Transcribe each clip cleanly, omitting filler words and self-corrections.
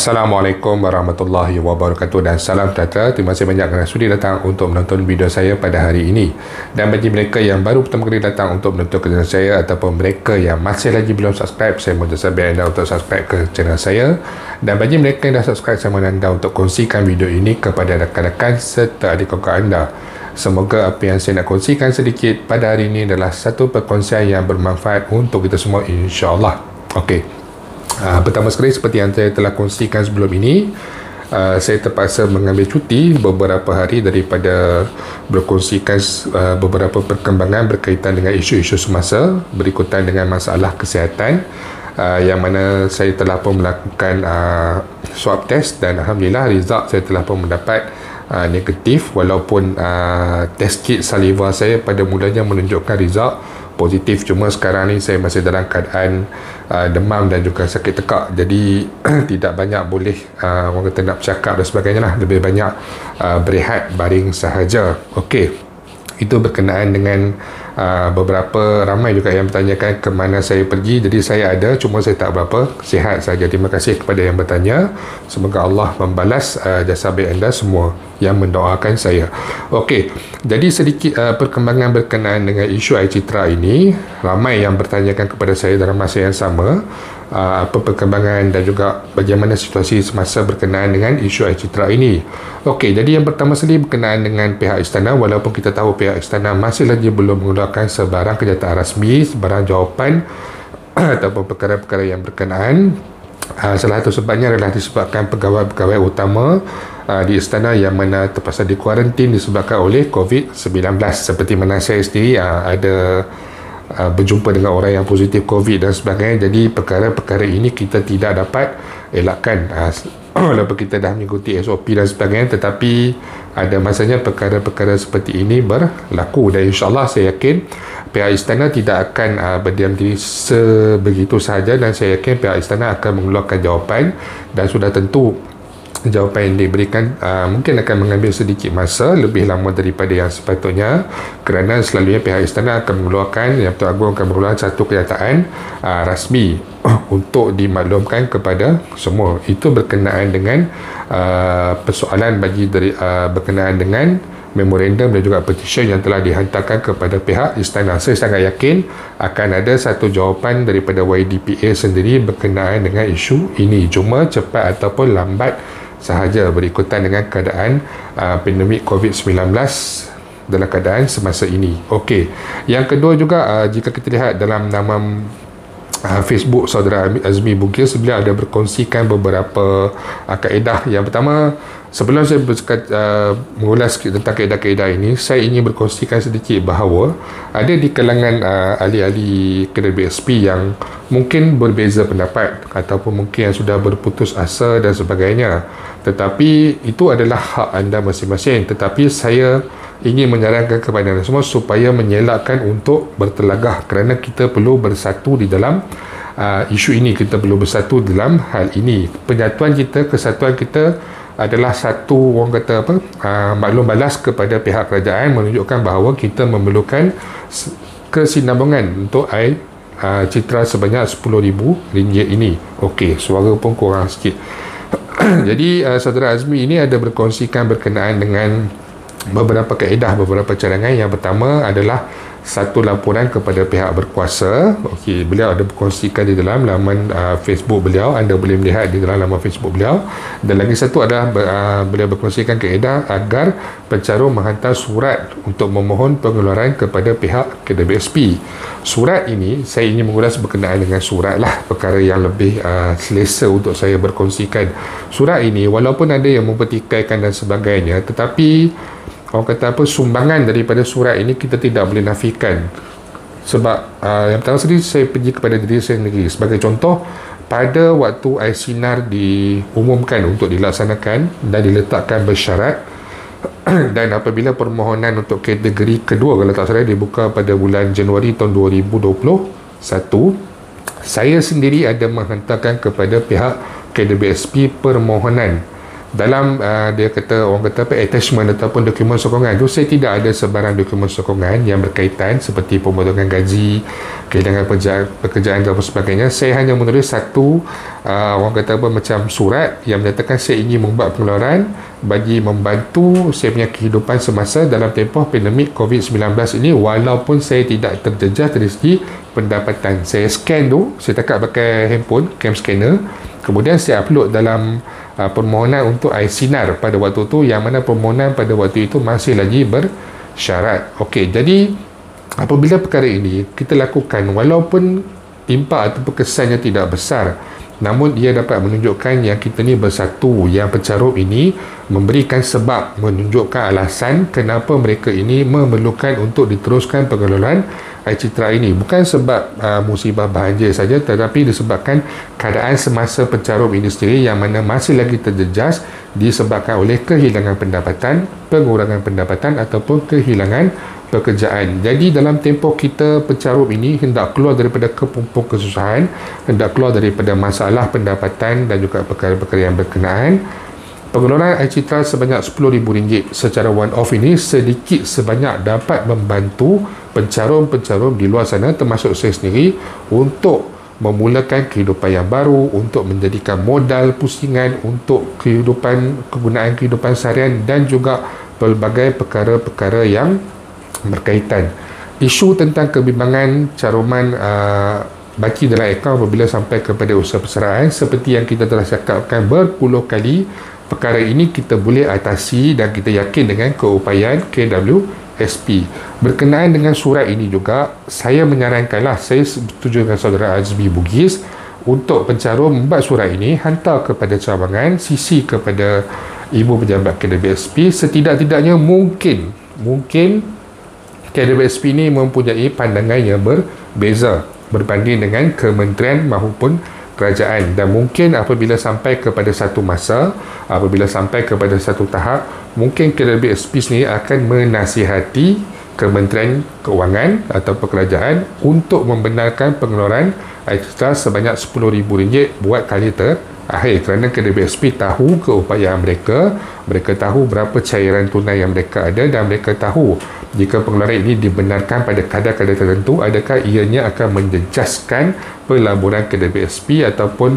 Assalamualaikum warahmatullahi wabarakatuh dan salam sejahtera. Terima kasih banyak kerana sudi datang untuk menonton video saya pada hari ini. Dan bagi mereka yang baru pertama kali datang untuk menonton channel saya ataupun mereka yang masih lagi belum subscribe, saya mohon sabar anda untuk subscribe ke channel saya. Dan bagi mereka yang dah subscribe, saya mohon anda untuk kongsikan video ini kepada rakan-rakan serta adik kakak anda. Semoga apa yang saya nak kongsikan sedikit pada hari ini adalah satu perkongsian yang bermanfaat untuk kita semua, insya-Allah. Okey. Pertama sekali, seperti yang saya telah kongsikan sebelum ini, saya terpaksa mengambil cuti beberapa hari daripada berkongsikan beberapa perkembangan berkaitan dengan isu-isu semasa berikutan dengan masalah kesihatan, yang mana saya telah pun melakukan swab test dan Alhamdulillah result saya telah pun mendapat negatif, walaupun test kit saliva saya pada mulanya menunjukkan result positif. Cuma sekarang ni saya masih dalam keadaan demam dan juga sakit tekak, jadi tidak banyak boleh orang kata nak bercakap dan sebagainya lah, lebih banyak berehat baring sahaja. Okey, itu berkenaan dengan beberapa ramai juga yang bertanyakan ke mana saya pergi. Jadi saya ada, cuma saya tak berapa sihat saja. Terima kasih kepada yang bertanya. Semoga Allah membalas jasa baik anda semua yang mendoakan saya. Okey, jadi sedikit perkembangan berkenaan dengan isu air citra ini. Ramai yang bertanyakan kepada saya dalam masa yang sama apa perkembangan dan juga bagaimana situasi semasa berkenaan dengan isu air citra ini. Okey, jadi yang pertama sekali berkenaan dengan pihak istana. Walaupun kita tahu pihak istana masih lagi belum mengeluarkan sebarang kenyataan rasmi, sebarang jawapan ataupun perkara-perkara yang berkenaan. Salah satu sebabnya adalah disebabkan pegawai-pegawai utama di istana yang mana terpaksa dikuarantin disebabkan oleh COVID-19. Seperti mana saya sendiri ada berjumpa dengan orang yang positif COVID dan sebagainya. Jadi perkara-perkara ini kita tidak dapat elakkan walaupun kita dah mengikuti SOP dan sebagainya, tetapi ada masanya perkara-perkara seperti ini berlaku. Dan insyaAllah saya yakin pihak istana tidak akan berdiam diri sebegitu sahaja, dan saya yakin pihak istana akan mengeluarkan jawapan, dan sudah tentu jawapan yang diberikan mungkin akan mengambil sedikit masa, lebih lama daripada yang sepatutnya, kerana selalunya pihak istana akan mengeluarkan, Yang Pertuan Agong akan mengeluarkan satu kenyataan rasmi untuk dimaklumkan kepada semua. Itu berkenaan dengan persoalan berkenaan dengan memorandum dan juga petition yang telah dihantarkan kepada pihak istana. Saya sangat yakin akan ada satu jawapan daripada YDPA sendiri berkenaan dengan isu ini, cuma cepat ataupun lambat sahaja berikutan dengan keadaan pandemik COVID-19 dalam keadaan semasa ini. Okey, yang kedua juga, jika kita lihat dalam nama Facebook saudara Azmi Bugis, beliau ada berkongsikan beberapa kaedah. Yang pertama, sebelum saya mengulas tentang kaedah-kaedah ini, saya ingin berkongsikan sedikit bahawa ada di kalangan ahli-ahli kedai BSP yang mungkin berbeza pendapat ataupun mungkin yang sudah berputus asa dan sebagainya. Tetapi itu adalah hak anda masing-masing. Tetapi saya ingin menyarankan kepada anda semua supaya mengelakkan untuk bertelagah, kerana kita perlu bersatu di dalam isu ini. Kita perlu bersatu dalam hal ini. Penyatuan kita, kesatuan kita adalah satu, orang kata apa, maklum balas kepada pihak kerajaan, menunjukkan bahawa kita memerlukan kesinambungan untuk air citra sebanyak RM10,000 ini. Okey, suara pun kurang sikit. Jadi saudara Azmi ini ada berkongsikan berkenaan dengan beberapa kaedah, beberapa cadangan. Yang pertama adalah satu laporan kepada pihak berkuasa. Okey, beliau ada berkongsikan di dalam laman Facebook beliau, anda boleh melihat di dalam laman Facebook beliau. Dan lagi satu adalah beliau berkongsikan kaedah agar pencarum menghantar surat untuk memohon pengeluaran kepada pihak KDBSP. Surat ini saya ingin mengulas berkenaan dengan surat lah, perkara yang lebih selesa untuk saya berkongsikan. Surat ini walaupun ada yang mempertikaikan dan sebagainya, tetapi orang kata apa, sumbangan daripada surat ini kita tidak boleh nafikan. Sebab yang pertama sekali, saya pergi kepada diri saya sendiri. Sebagai contoh, pada waktu air sinar diumumkan untuk dilaksanakan dan diletakkan bersyarat dan apabila permohonan untuk kategori kedua, kalau tak salah, dibuka pada bulan Januari tahun 2021, saya sendiri ada menghantarkan kepada pihak KDBSP permohonan. Dalam dia kata, orang kata apa, attachment ataupun dokumen sokongan tu, saya tidak ada sebarang dokumen sokongan yang berkaitan seperti pemotongan gaji, kehilangan pekerjaan dan sebagainya. Saya hanya menulis satu orang kata apa, macam surat yang menyatakan saya ingin membuat pengeluaran bagi membantu saya punya kehidupan semasa dalam tempoh pandemik COVID-19 ini, walaupun saya tidak terjejas dari segi pendapatan. Saya scan tu, saya tekak pakai handphone, cam scanner, kemudian saya upload dalam permohonan untuk iSinar pada waktu tu, yang mana permohonan pada waktu itu masih lagi bersyarat. Okey, jadi apabila perkara ini kita lakukan, walaupun impak ataupun kesannya tidak besar, namun ia dapat menunjukkan yang kita ni bersatu, yang pencarup ini memberikan sebab, menunjukkan alasan kenapa mereka ini memerlukan untuk diteruskan pengeluaran air citra ini. Bukan sebab musibah banjir saja, tetapi disebabkan keadaan semasa pencarup ini sendiri yang mana masih lagi terjejas disebabkan oleh kehilangan pendapatan, pengurangan pendapatan ataupun kehilangan pekerjaan. Jadi dalam tempoh kita pencarup ini hendak keluar daripada kepumpung kesusahan, hendak keluar daripada masalah pendapatan dan juga perkara-perkara yang berkenaan, pengeluaran air citra sebanyak RM10,000 secara one off ini sedikit sebanyak dapat membantu pencarum-pencarum di luar sana, termasuk saya sendiri, untuk memulakan kehidupan yang baru, untuk menjadikan modal pusingan untuk kegunaan kehidupan seharian dan juga pelbagai perkara-perkara yang berkaitan. Isu tentang kebimbangan caruman baki dalam akaun apabila sampai kepada usaha persaraan, seperti yang kita telah cakapkan berpuluh kali, perkara ini kita boleh atasi dan kita yakin dengan keupayaan KWSP. Berkenaan dengan surat ini juga, saya menyarankanlah, saya setuju dengan saudara Azmi Bugis untuk pencarum membuat surat ini, hantar kepada cawangan, sisi kepada Ibu Pejabat KWSP. Setidak-tidaknya mungkin KWSP ini mempunyai pandangan yang berbeza berbanding dengan kementerian maupun kerajaan, dan mungkin apabila sampai kepada satu masa, apabila sampai kepada satu tahap, mungkin KWSP sendiri akan menasihati Kementerian Keuangan atau kerajaan untuk membenarkan pengeluaran air citra sebanyak RM10,000 buat kali terakhir, kerana KWSP tahu keupayaan mereka, mereka tahu berapa cairan tunai yang mereka ada, dan mereka tahu jika pengeluaran ini dibenarkan pada kadar-kadar tertentu, adakah ianya akan menjejaskan pelaburan KWSP ataupun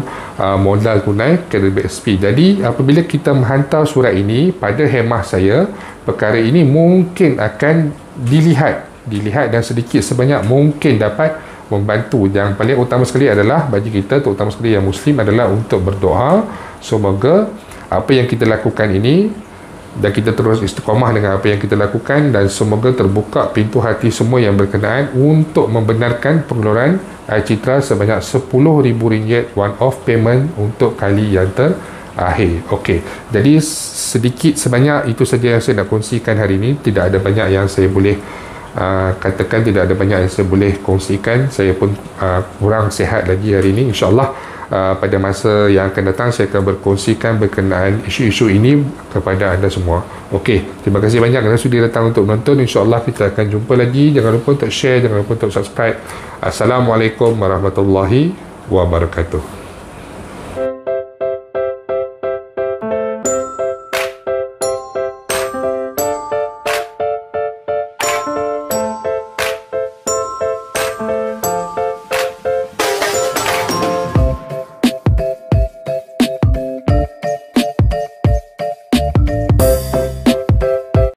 modal tunai KWSP. Jadi apabila kita menghantar surat ini, pada hemah saya, perkara ini mungkin akan dilihat dan sedikit sebanyak mungkin dapat membantu. Yang paling utama sekali adalah bagi kita, terutama sekali yang Muslim, adalah untuk berdoa semoga apa yang kita lakukan ini, dan kita terus istiqamah dengan apa yang kita lakukan, dan semoga terbuka pintu hati semua yang berkenaan untuk membenarkan pengeluaran air citra sebanyak RM10,000 one off payment untuk kali yang terakhir. Okey, jadi sedikit sebanyak itu saja yang saya nak kongsikan hari ini. Tidak ada banyak yang saya boleh katakan, tidak ada banyak yang saya boleh kongsikan. Saya pun kurang sihat lagi hari ini. InsyaAllah pada masa yang akan datang saya akan berkongsikan berkenaan isu-isu ini kepada anda semua. Okey, terima kasih banyak kerana sudi datang untuk menonton. InsyaAllah kita akan jumpa lagi. Jangan lupa untuk share, jangan lupa untuk subscribe. Assalamualaikum warahmatullahi wabarakatuh.